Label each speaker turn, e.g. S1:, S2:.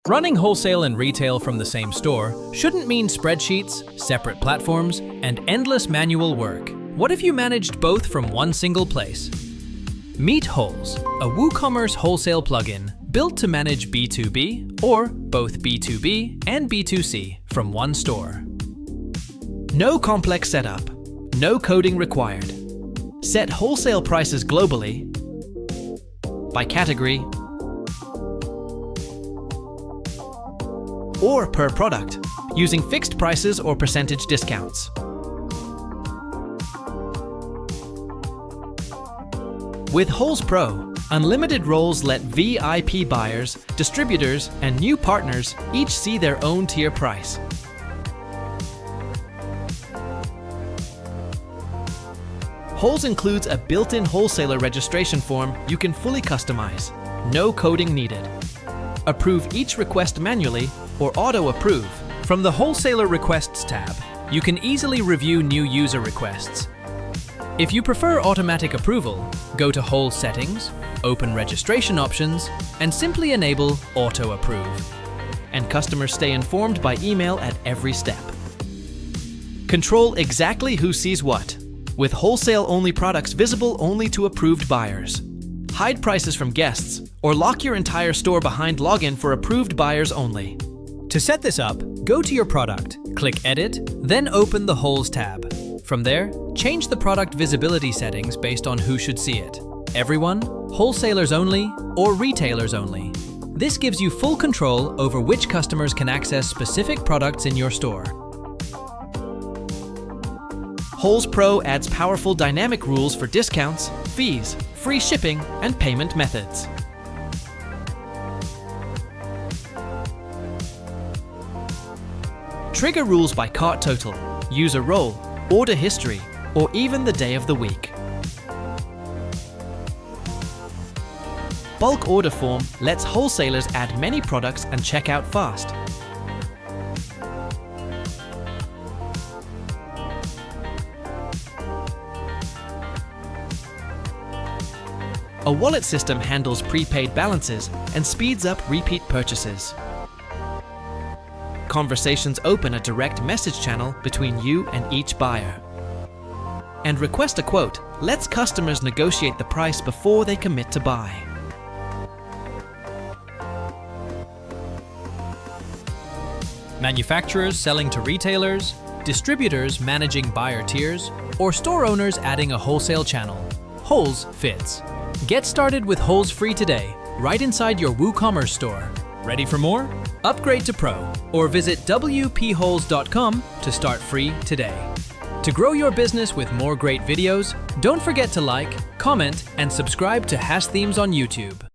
S1: Running wholesale and retail from the same store shouldn't mean spreadsheets, separate platforms, and endless manual work. What if you managed both from one single place? Meet Wholes, a WooCommerce Wholesale plugin built to manage B2B or both B2B and B2C from one store. No complex setup, no coding required. Set wholesale prices globally, by category, or per product, using fixed prices or percentage discounts. With Wholes Pro, unlimited roles let VIP buyers, distributors, and new partners each see their own tier price. Wholes includes a built-in wholesaler registration form you can fully customize. No coding needed. Approve each request manually or auto-approve. From the Wholesaler Requests tab, you can easily review new user requests. If you prefer automatic approval, go to Wholes Settings, open Registration Options, and simply enable Auto-Approve. And customers stay informed by email at every step. Control exactly who sees what, with wholesale-only products visible only to approved buyers. Hide prices from guests, or lock your entire store behind login for approved buyers only. To set this up, go to your product, click Edit, then open the Wholes tab. From there, change the product visibility settings based on who should see it. Everyone, wholesalers only, or retailers only. This gives you full control over which customers can access specific products in your store. Wholes Pro adds powerful dynamic rules for discounts, fees, free shipping, and payment methods. Trigger rules by cart total, user role, order history, or even the day of the week. Bulk order form lets wholesalers add many products and check out fast. A wallet system handles prepaid balances and speeds up repeat purchases. Conversations open a direct message channel between you and each buyer. And Request a Quote lets customers negotiate the price before they commit to buy. Manufacturers selling to retailers, distributors managing buyer tiers, or store owners adding a wholesale channel, Wholes fits. Get started with Wholes free today, right inside your WooCommerce store. Ready for more? Upgrade to Pro or visit wpwholes.com to start free today. To grow your business with more great videos, don't forget to like, comment, and subscribe to HasThemes on YouTube.